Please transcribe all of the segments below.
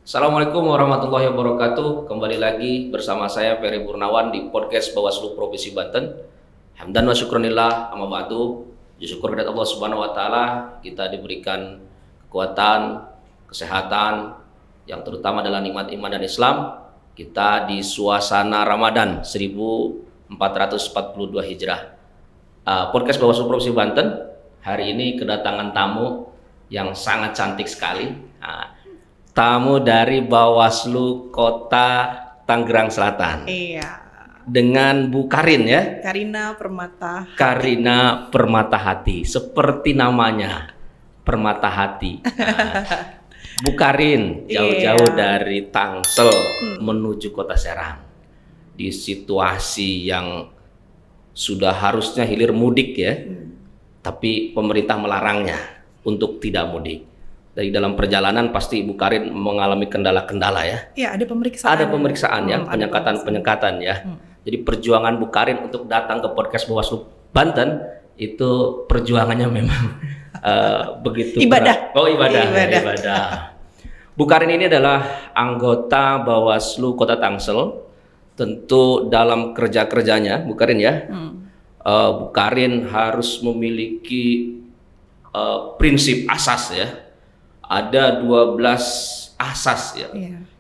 Assalamualaikum warahmatullahi wabarakatuh. Kembali lagi bersama saya Ferry Purnawan di podcast Bawaslu Provinsi Banten. Hamdan wa syukronillah, amma ba'du. Syukur kepada Allah Subhanahu wa taala kita diberikan kekuatan, kesehatan yang terutama adalah nikmat iman dan Islam. Kita di suasana Ramadan 1442 Hijrah. Podcast Bawaslu Provinsi Banten hari ini kedatangan tamu yang sangat cantik sekali. Tamu dari Bawaslu Kota Tangerang Selatan. Iya. Dengan Bu Karin ya. Karina Permata. Karina Permata Hati. Seperti namanya, Permata Hati. Bu Karin jauh-jauh dari Tangsel menuju Kota Serang. Di situasi yang sudah harusnya hilir mudik ya. Tapi pemerintah melarangnya untuk tidak mudik. Dari dalam perjalanan pasti Ibu Karin mengalami kendala-kendala ya. Iya, ada pemeriksaan. Ada pemeriksaan ya, penyekatan ya. Jadi perjuangan Bu Karin untuk datang ke podcast Bawaslu Banten itu perjuangannya memang begitu ibadah. berat. Oh, ibadah. Bu Karin ini adalah anggota Bawaslu Kota Tangsel. Tentu dalam kerja-kerjanya Bu Karin ya. Bu Karin harus memiliki prinsip asas ya. Ada 12 asas ya.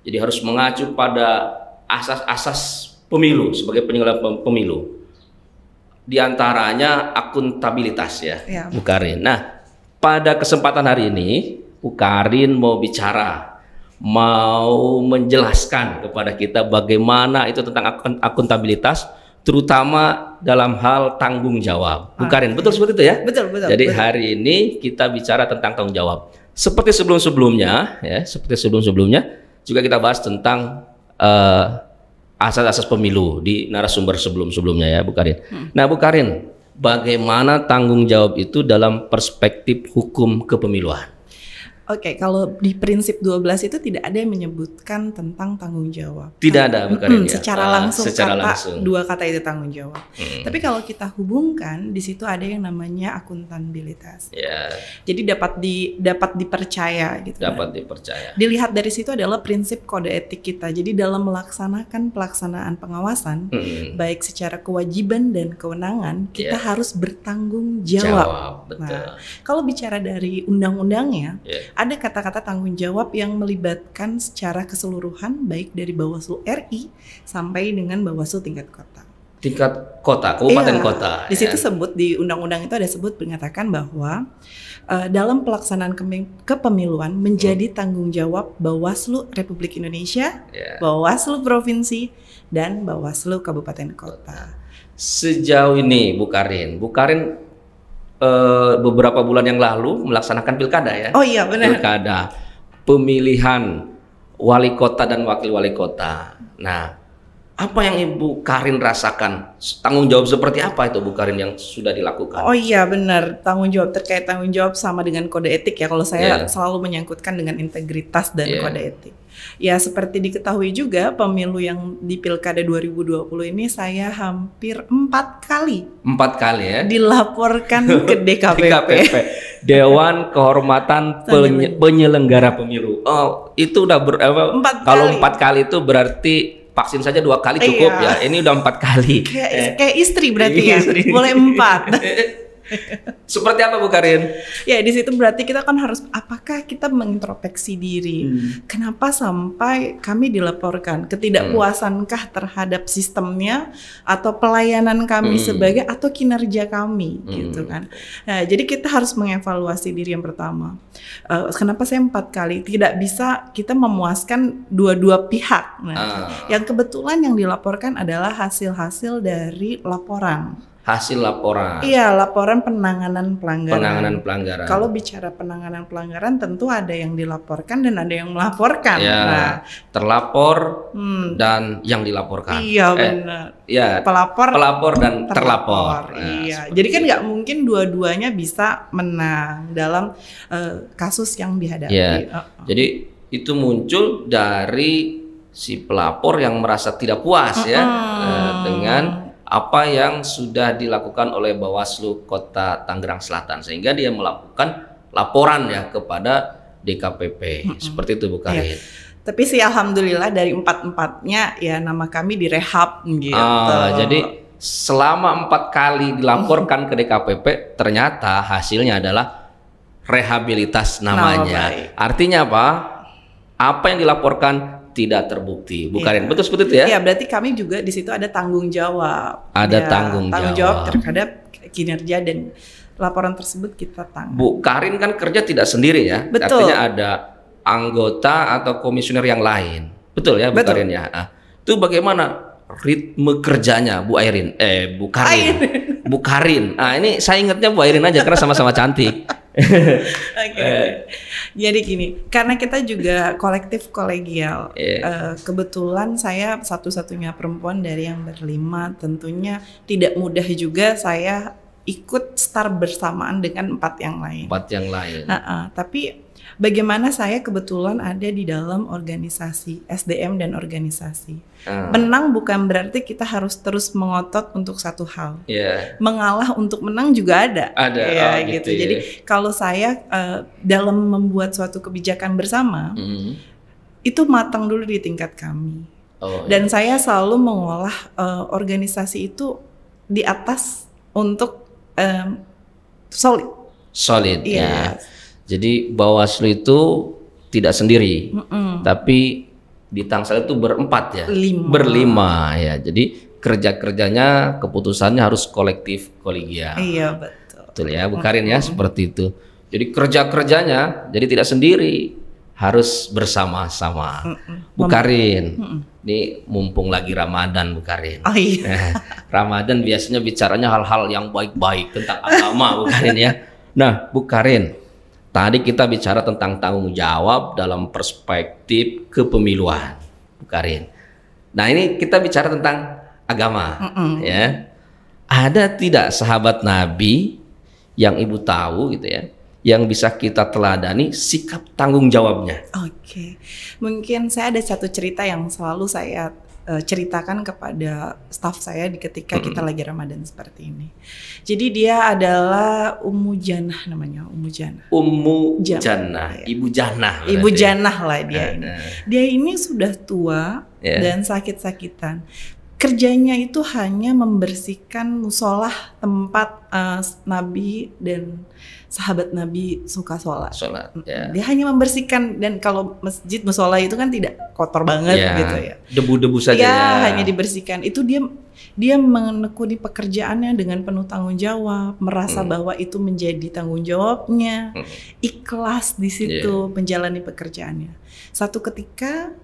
Jadi harus mengacu pada asas-asas pemilu sebagai penyelenggara pemilu. Di antaranya akuntabilitas ya, Bu Karin. Nah, pada kesempatan hari ini Bu Karin mau bicara, mau menjelaskan kepada kita bagaimana itu tentang akuntabilitas, terutama dalam hal tanggung jawab. Bu Karin, betul seperti itu ya? Betul. Jadi hari ini kita bicara tentang tanggung jawab. Seperti sebelum-sebelumnya, juga kita bahas tentang asas-asas pemilu di narasumber sebelum-sebelumnya ya, Bu Karin. Nah, Bu Karin, bagaimana tanggung jawab itu dalam perspektif hukum kepemiluan? Oke, kalau di prinsip 12 itu tidak ada yang menyebutkan tentang tanggung jawab. Tidak ada, Bu Karin ya? Secara langsung, dua kata itu tanggung jawab. Tapi kalau kita hubungkan, di situ ada yang namanya akuntabilitas. Jadi dapat dipercaya gitu. Dapat dipercaya. Dilihat dari situ adalah prinsip kode etik kita. Jadi dalam melaksanakan pelaksanaan pengawasan, baik secara kewajiban dan kewenangan, kita harus bertanggung jawab. Betul. Nah, kalau bicara dari undang-undangnya, ada kata-kata tanggung jawab yang melibatkan secara keseluruhan baik dari Bawaslu RI sampai dengan Bawaslu tingkat kota. Tingkat kota, kabupaten kota. Di situ sebut di undang-undang itu ada sebut mengatakan bahwa dalam pelaksanaan kepemiluan menjadi tanggung jawab Bawaslu Republik Indonesia, Bawaslu Provinsi, dan Bawaslu Kabupaten Kota. Sejauh ini Bu Karin beberapa bulan yang lalu melaksanakan pilkada ya. Oh iya benar. Pilkada, pemilihan wali kota dan wakil wali kota. Nah, apa yang Ibu Karin rasakan? Tanggung jawab seperti apa itu Bu Karin yang sudah dilakukan? Oh iya benar, tanggung jawab terkait tanggung jawab sama dengan kode etik ya. Kalau saya selalu menyangkutkan dengan integritas dan kode etik. Ya seperti diketahui juga pemilu yang di Pilkada 2020 ini saya hampir 4 kali. 4 kali ya? Dilaporkan ke DKPP. Dewan Kehormatan Penyelenggara Pemilu. Oh itu udah kalau 4 kali itu berarti vaksin saja 2 kali cukup ya. Ini udah 4 kali. Kayak istri berarti ya. Boleh 4. Seperti apa Bu Karin? Ya di situ berarti kita kan harus apakah kita mengintrospeksi diri. Kenapa sampai kami dilaporkan? Ketidakpuasankah terhadap sistemnya atau pelayanan kami sebagai atau kinerja kami gitu kan. Nah, jadi kita harus mengevaluasi diri yang pertama. Kenapa saya 4 kali? Tidak bisa kita memuaskan dua-dua pihak. Nah, yang kebetulan yang dilaporkan adalah hasil-hasil dari laporan. Hasil laporan. Iya, laporan penanganan pelanggaran. Penanganan pelanggaran. Kalau bicara penanganan pelanggaran tentu ada yang dilaporkan dan ada yang melaporkan. Ya, nah, terlapor dan yang dilaporkan. Iya benar. Ya, pelapor dan terlapor. Iya. Jadi kan nggak mungkin dua-duanya bisa menang dalam kasus yang dihadapi. Ya. Jadi itu muncul dari si pelapor yang merasa tidak puas ya dengan apa yang sudah dilakukan oleh Bawaslu Kota Tangerang Selatan sehingga dia melakukan laporan ya kepada DKPP. Seperti itu Bu Karin. Tapi sih alhamdulillah dari 4-4-nya ya nama kami direhab gitu. Jadi selama 4 kali dilaporkan ke DKPP, ternyata hasilnya adalah rehabilitas namanya. Artinya apa? Apa yang dilaporkan tidak terbukti, bukan? Betul seperti itu ya? Iya, berarti kami juga di situ ada tanggung jawab. Ada tanggung jawab terhadap kinerja dan laporan tersebut kita tanggung. Bu Karin kan kerja tidak sendiri ya? Betul. Artinya ada anggota atau komisioner yang lain. Betul ya Bu Karin ya? Itu bagaimana ritme kerjanya Bu Airin? Bu Karin. Bu Karin. Ini saya ingatnya Bu Airin aja karena sama-sama cantik. Jadi gini, karena kita juga kolektif kolegial, kebetulan saya satu-satunya perempuan dari yang berlima, tentunya tidak mudah juga saya ikut start bersamaan dengan 4 yang lain. 4 yang lain. Tapi bagaimana saya kebetulan ada di dalam organisasi SDM dan organisasi. Menang bukan berarti kita harus terus mengotot untuk satu hal. Mengalah untuk menang juga ada. Ada. Gitu. Jadi kalau saya dalam membuat suatu kebijakan bersama, itu matang dulu di tingkat kami. Dan saya selalu mengolah organisasi itu di atas untuk solid. Ya. Jadi Bawaslu itu tidak sendiri, tapi di Tangsel itu berempat ya, berlima ya. Jadi kerjanya keputusannya harus kolektif kolegial. Iya betul. Betul ya, Bu Karin ya, seperti itu. Jadi kerjanya jadi tidak sendiri, harus bersama-sama. Bu Karin, ini mumpung lagi Ramadan Bu Karin. Ramadan biasanya bicaranya hal-hal yang baik-baik tentang agama Bu Karin ya. Nah Bu Karin, tadi kita bicara tentang tanggung jawab dalam perspektif kepemiluan, Bu Karin. Nah ini kita bicara tentang agama, ya. Ada tidak sahabat Nabi yang Ibu tahu gitu ya, yang bisa kita teladani sikap tanggung jawabnya? Mungkin saya ada satu cerita yang selalu saya ceritakan kepada staf saya ketika kita lagi Ramadan seperti ini. Jadi dia adalah Ummu Janah namanya, Ummu Janah. Ummu Janah, Ibu Janah. Ibu Janah lah dia ini. Dia ini sudah tua dan sakit-sakitan. Kerjanya itu hanya membersihkan musolah tempat Nabi dan sahabat Nabi suka sholat. Dia hanya membersihkan, dan kalau masjid musola itu kan tidak kotor banget gitu ya. Debu-debu saja hanya dibersihkan. Itu dia menekuni pekerjaannya dengan penuh tanggung jawab, merasa bahwa itu menjadi tanggung jawabnya, ikhlas di situ menjalani pekerjaannya. Satu ketika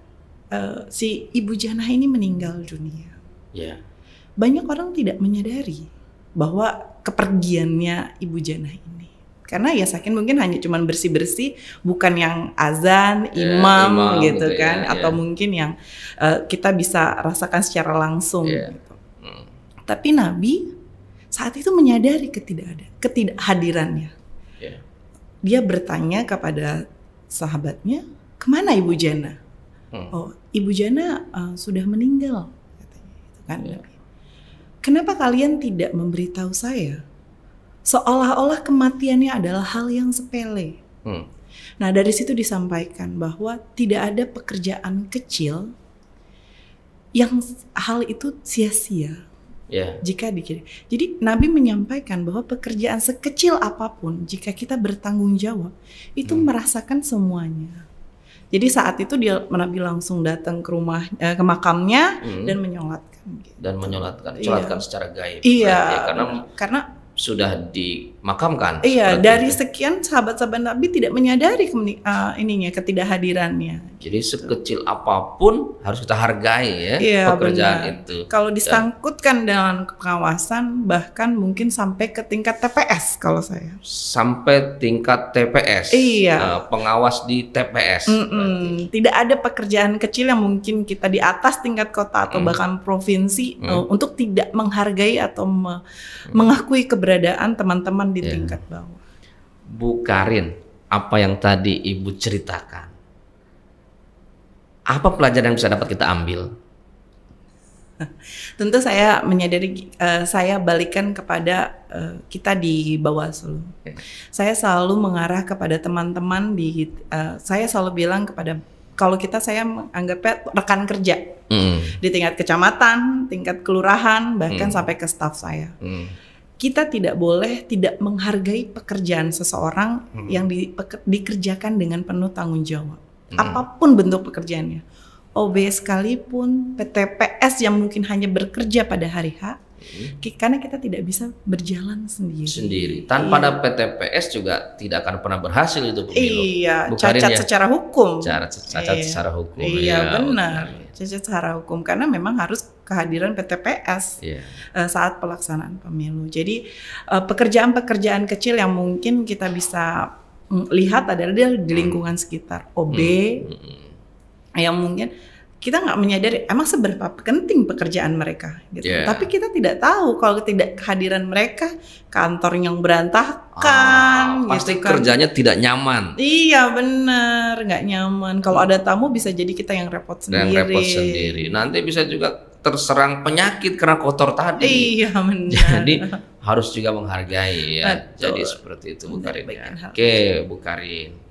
si Ibu Janah ini meninggal dunia. Banyak orang tidak menyadari bahwa kepergiannya Ibu Janah ini, karena ya saking mungkin hanya cuman bersih-bersih, bukan yang azan, imam gitu kan, atau mungkin yang kita bisa rasakan secara langsung gitu. Tapi Nabi saat itu menyadari ketidakhadirannya. Dia bertanya kepada sahabatnya, kemana Ibu Janah? Ibu Janah sudah meninggal. Kan? Kenapa kalian tidak memberitahu saya? Seolah-olah kematiannya adalah hal yang sepele. Nah dari situ disampaikan bahwa tidak ada pekerjaan kecil yang hal itu sia-sia jika dikira. Jadi Nabi menyampaikan bahwa pekerjaan sekecil apapun, jika kita bertanggung jawab, itu merasakan semuanya. Jadi saat itu Nabi langsung datang ke rumah, ke makamnya dan menyolatkan. Dan menyolatkan secara gaib. Karena sudah dimakamkan. Dari sekian sahabat-sahabat Nabi tidak menyadari ketidakhadirannya. Jadi sekecil apapun harus kita hargai pekerjaan itu. Kalau disangkutkan dengan pengawasan, bahkan mungkin sampai ke tingkat TPS kalau saya. Sampai tingkat TPS. Pengawas di TPS. Tidak ada pekerjaan kecil yang mungkin kita di atas tingkat kota atau bahkan provinsi untuk tidak menghargai atau mengakui keberadaan teman-teman di tingkat bawah. Bu Karin, apa yang tadi Ibu ceritakan, apa pelajaran yang bisa dapat kita ambil? Tentu saya menyadari, saya balikan kepada kita di Bawaslu. Saya selalu mengarah kepada teman-teman saya selalu bilang kepada kalau saya menganggapnya rekan kerja di tingkat kecamatan, tingkat kelurahan, bahkan sampai ke staf saya. Kita tidak boleh tidak menghargai pekerjaan seseorang yang dikerjakan dengan penuh tanggung jawab. Apapun bentuk pekerjaannya. OB sekalipun, PTPS yang mungkin hanya bekerja pada hari H, karena kita tidak bisa berjalan sendiri. Tanpa ada PTPS juga tidak akan pernah berhasil itu pemilu. Iya, cacat secara hukum. Cacat secara hukum. Iya, benar. Cacat secara hukum karena memang harus kehadiran PTPS saat pelaksanaan pemilu. Jadi pekerjaan-pekerjaan kecil yang mungkin kita bisa lihat adalah di lingkungan sekitar OB yang mungkin kita nggak menyadari emang seberapa penting pekerjaan mereka gitu. Tapi kita tidak tahu kalau tidak kehadiran mereka, kantor yang berantakan pasti gitu kan. Kerjanya tidak nyaman. Iya benar, nggak nyaman. Kalau ada tamu bisa jadi kita yang repot sendiri. Nanti bisa juga terserang penyakit karena kotor tadi. Iya benar. Jadi harus juga menghargai ya. Jadi seperti itu Bu Karin ya. Oke Bu Karin.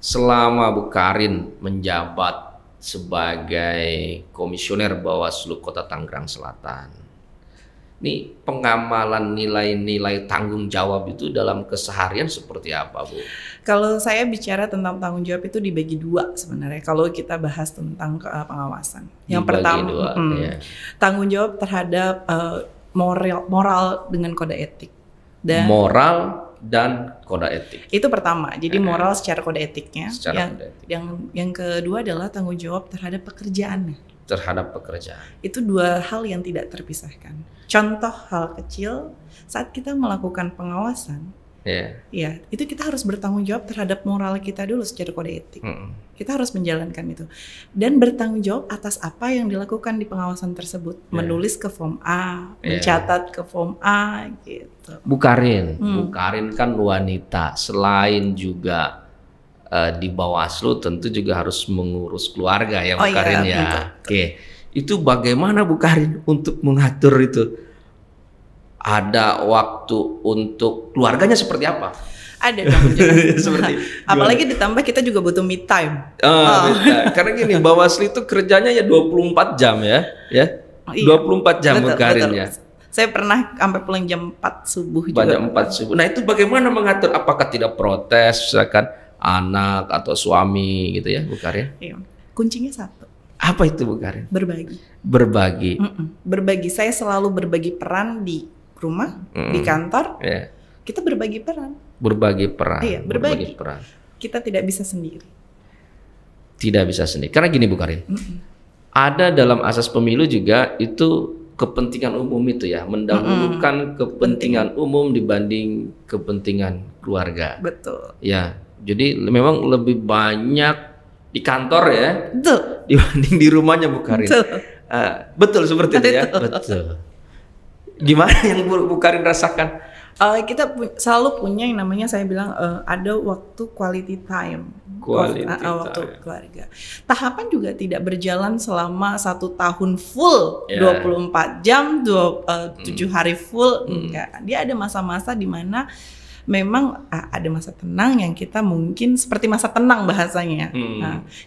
Selama Bu Karin menjabat sebagai komisioner Bawaslu Kota Tangerang Selatan, ini pengamalan nilai-nilai tanggung jawab itu dalam keseharian seperti apa Bu? Kalau saya bicara tentang tanggung jawab itu dibagi dua sebenarnya. Kalau kita bahas tentang pengawasan, yang pertama tanggung jawab terhadap moral dengan kode etik. Dan moral dan kode etik. Itu pertama. Jadi moral secara kode etiknya. Yang kedua adalah tanggung jawab terhadap pekerjaannya. Terhadap pekerjaan. Itu dua hal yang tidak terpisahkan. Contoh hal kecil saat kita melakukan pengawasan. Ya, itu kita harus bertanggung jawab terhadap moral kita dulu secara kode etik. Kita harus menjalankan itu dan bertanggung jawab atas apa yang dilakukan di pengawasan tersebut. Menulis ke form A, mencatat ke form A, gitu. Bu Karin kan wanita, selain juga di Bawaslu tentu juga harus mengurus keluarga ya Bu Karin ya. Oke, itu bagaimana Bu Karin untuk mengatur itu? Ada waktu untuk keluarganya seperti apa? Ada dong. Seperti apalagi ditambah kita juga butuh me time. Karena gini, Bawaslu itu kerjanya ya 24 jam ya. 24 jam Bu Karin ya. Saya pernah sampai pulang jam 4 subuh juga. Jam 4 subuh. Nah, itu bagaimana mengatur, apakah tidak protes misalkan anak atau suami gitu ya Bu Karin? Iya. Kuncinya satu. Apa itu Bu Karin? Berbagi. Berbagi. Saya selalu berbagi peran di rumah, di kantor, kita berbagi peran. Iya, berbagi peran. Kita tidak bisa sendiri. Karena gini Bu Karin, ada dalam asas pemilu juga itu kepentingan umum itu ya, mendahulukan kepentingan umum dibanding kepentingan keluarga. Betul. Ya, jadi memang lebih banyak di kantor ya, betul, dibanding di rumahnya Bu Karin. Betul seperti itu ya, betul. Gimana yang Bu Karin rasakan? Kita selalu punya yang namanya saya bilang ada waktu quality time. Waktu keluarga. Tahapan juga tidak berjalan selama 1 tahun full 24 jam, 7 hari full. Enggak. Dia ada masa-masa di mana memang ada masa tenang yang kita mungkin seperti masa tenang bahasanya.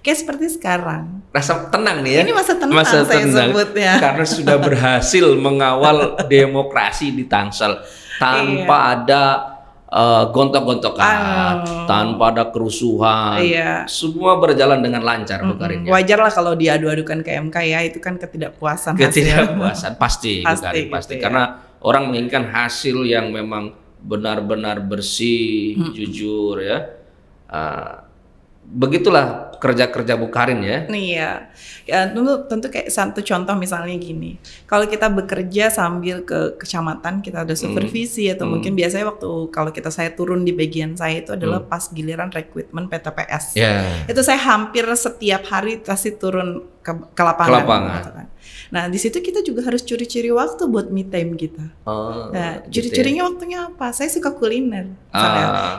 Kayak seperti sekarang. Rasa tenang nih ya. Ini masa tenang saya sebut ya. Karena sudah berhasil mengawal demokrasi di Tangsel tanpa ada gontok-gontokan, tanpa ada kerusuhan. Semua berjalan dengan lancar Bu Karin. Wajar lah kalau diadu-adukan ke MK ya, itu kan ketidakpuasan. Pasti. Gitu, karena orang menginginkan hasil yang memang benar-benar bersih, jujur ya. Begitulah kerja-kerja Bu Karin ya. Iya. Ya, tentu kayak satu contoh misalnya gini. Kalau kita bekerja sambil ke kecamatan, kita ada supervisi atau mungkin biasanya waktu kalau saya turun di bagian saya itu adalah pas giliran rekrutmen PTPS. Itu saya hampir setiap hari pasti turun ke lapangan. Gitu kan. Nah, di situ kita juga harus curi-curi waktu buat me time kita. Curi-curinya waktunya apa? Saya suka kuliner.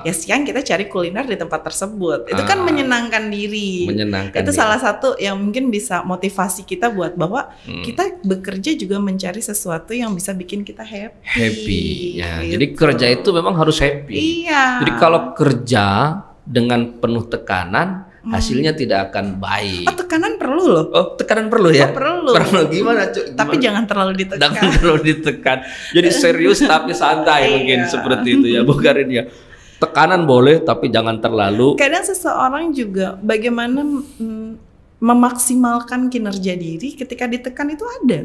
Ya siang kita cari kuliner di tempat tersebut. Itu kan menyenangkan diri. Itu salah satu yang mungkin bisa motivasi kita buat bahwa kita bekerja juga mencari sesuatu yang bisa bikin kita happy. Ya, gitu. Jadi kerja itu memang harus happy. Iya. Jadi kalau kerja dengan penuh tekanan, hasilnya tidak akan baik. Oh, tekanan perlu loh. Oh, tekanan perlu ya? Oh, perlu. Gimana, Cuk? Tapi jangan terlalu ditekan. Jangan terlalu ditekan. Jadi serius tapi santai mungkin seperti itu ya, Bu Karin ya. Tekanan boleh tapi jangan terlalu. Kadang seseorang juga bagaimana memaksimalkan kinerja diri ketika ditekan itu ada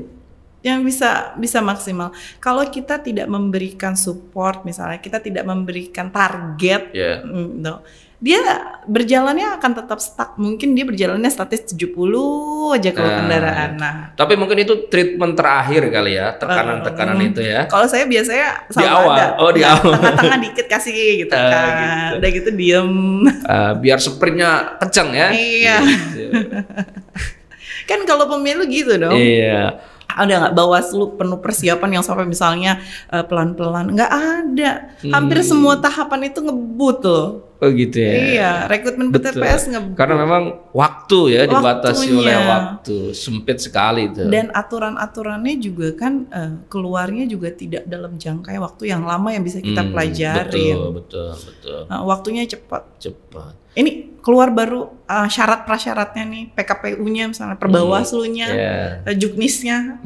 yang bisa maksimal. Kalau kita tidak memberikan support, misalnya kita tidak memberikan target, dia berjalannya akan tetap stuck. Mungkin dia berjalannya statis 70 aja kalau kendaraan. Nah, tapi mungkin itu treatment terakhir kali ya, tekanan-tekanan itu ya. Kalau saya biasanya di awal, di awal. Tengah-tengah dikit kasih gitu kan. Gitu. Udah gitu diem. Biar sprintnya kenceng ya. Iya. Kan kalau pemilu gitu dong. Iya. Ada nggak Bawaslu penuh persiapan yang sampai misalnya pelan-pelan? Nggak ada. Hampir semua tahapan itu ngebut loh. Oh gitu ya. Iya, rekrutmen PTPS ngebut. Karena memang waktu ya dibatasi oleh waktu, sempit sekali itu. Dan aturan-aturannya juga kan keluarnya juga tidak dalam jangka waktu yang lama yang bisa kita pelajari. Betul. Nah, waktunya cepat. Ini keluar baru syarat prasyaratnya nih, PKPU-nya misalnya, Perbawaslu-nya, Juknisnya.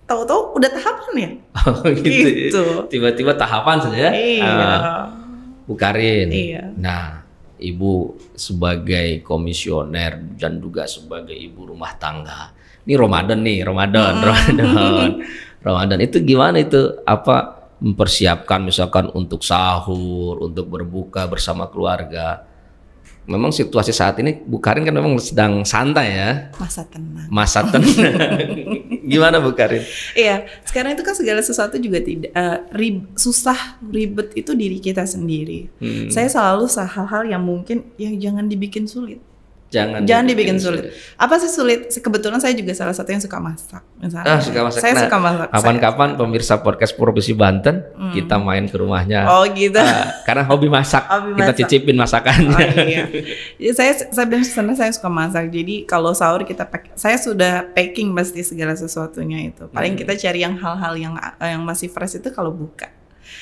Tahu-tahu udah tahapan ya? Oh gitu. Tiba-tiba tahapan saja. Iya. Bu Karin. Iya. Nah, Ibu sebagai komisioner dan juga sebagai ibu rumah tangga. Ini Ramadan nih, Ramadan itu gimana itu? Apa mempersiapkan misalkan untuk sahur, untuk berbuka bersama keluarga? Memang situasi saat ini Bu Karin kan memang sedang santai ya. Masa tenang. Gimana Bu Karin? Iya, sekarang itu kan segala sesuatu juga tidak susah, ribet itu diri kita sendiri. Saya selalu hal-hal yang mungkin yang jangan dibikin sulit. Jangan dibikin sulit. Apa sih sulit? Kebetulan saya juga salah satu yang suka masak. Misalnya. Suka masak. Saya suka masak. Kapan-kapan pemirsa podcast Provinsi Banten kita main ke rumahnya. Oh gitu. Karena hobi masak. Kita cicipin masakannya. Oh, iya. Jadi saya suka masak. Jadi kalau sahur saya sudah packing pasti segala sesuatunya itu. Paling kita cari yang hal-hal yang masih fresh itu kalau buka.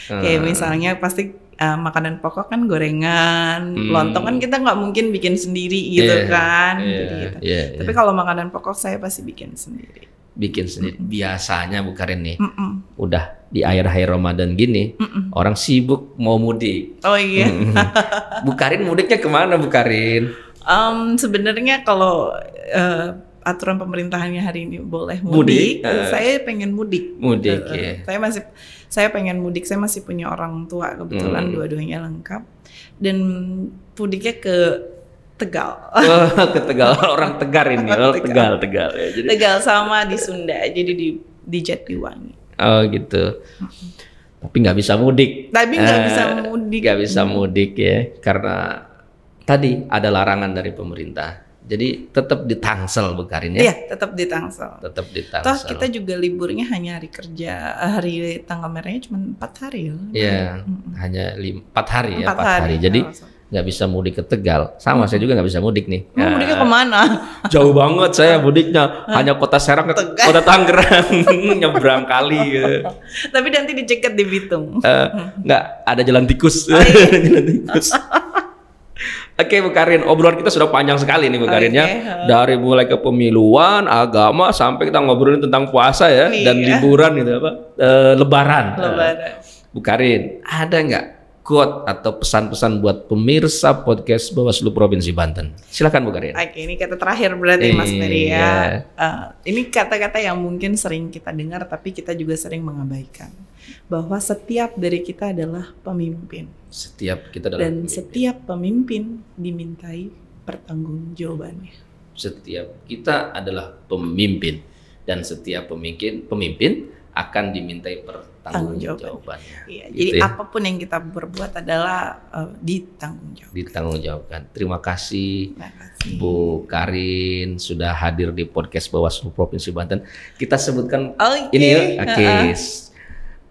Kayak misalnya pasti makanan pokok kan gorengan, lontong kan kita nggak mungkin bikin sendiri gitu kan. Tapi kalau makanan pokok saya pasti bikin sendiri. Biasanya Bu Karin nih, udah di akhir Ramadan gini, orang sibuk mau mudik. Oh iya. Bu Karin mudiknya kemana Bu Karin? Sebenarnya kalau aturan pemerintahannya hari ini boleh mudik. Saya pengen mudik. Ya. Saya pengen mudik. Saya masih punya orang tua kebetulan dua-duanya lengkap. Dan mudiknya ke Tegal. Ke Tegal, orang Tegar ini. Tegal ya. Jadi Tegal sama di Sunda. Jadi di Jatiwangi. Oh gitu. Tapi nggak bisa mudik. Nggak bisa mudik ya, karena tadi ada larangan dari pemerintah. Jadi tetap di Tangsel Bu Karin ya? Iya, tetap di Tangsel. Toh kita juga liburnya hanya hari kerja, hari tanggal merahnya cuma 4 hari. Iya, hanya 4 hari ya, 4 hari. Jadi nggak bisa mudik ke Tegal. Sama saya juga nggak bisa mudik nih. Mudiknya kemana? Jauh banget saya mudiknya. Hanya kota Serang ke kota Tangerang. Nyebrang kali. Tapi nanti dicegat di Bitung. Nggak, ada jalan tikus. Jalan tikus. Oke Bu Karin, obrolan kita sudah panjang sekali nih Bu Karin ya. Dari mulai kepemiluan, agama, sampai kita ngobrolin tentang puasa ya. Dan liburan gitu apa? Lebaran. Bu Karin, ada nggak quote atau pesan-pesan buat pemirsa podcast Bawaslu Provinsi Banten? Silakan Bu Karin. Oke, ini kata terakhir berarti Mas Ferry ya. Ini kata-kata yang mungkin sering kita dengar tapi kita juga sering mengabaikan. Bahwa setiap dari kita adalah pemimpin. Setiap pemimpin dimintai pertanggungjawabannya. Setiap kita adalah pemimpin dan setiap pemimpin akan dimintai pertanggungjawabannya. Iya, gitu jadi apapun yang kita berbuat adalah ditanggungjawabkan. Terima kasih Bu Karin sudah hadir di podcast Bawaslu Provinsi Banten. Kita sebutkan ini ya.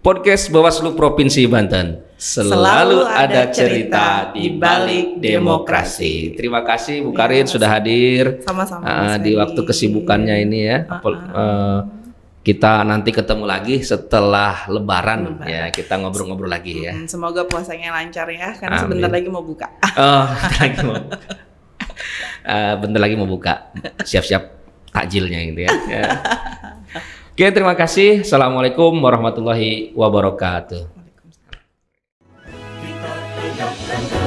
Podcast Bawaslu Provinsi Banten, selalu ada cerita di balik demokrasi. Terima kasih Bu Karin sudah hadir. Sama-sama. Di waktu kesibukannya ini ya. kita nanti ketemu lagi setelah Lebaran. Ya, kita ngobrol-ngobrol lagi ya. Semoga puasanya lancar ya, karena Amin. sebentar lagi mau buka. Oh, bentar lagi mau buka. Siap-siap takjilnya gitu ya. Ya. Oke, terima kasih. Assalamualaikum warahmatullahi wabarakatuh. Waalaikumsalam.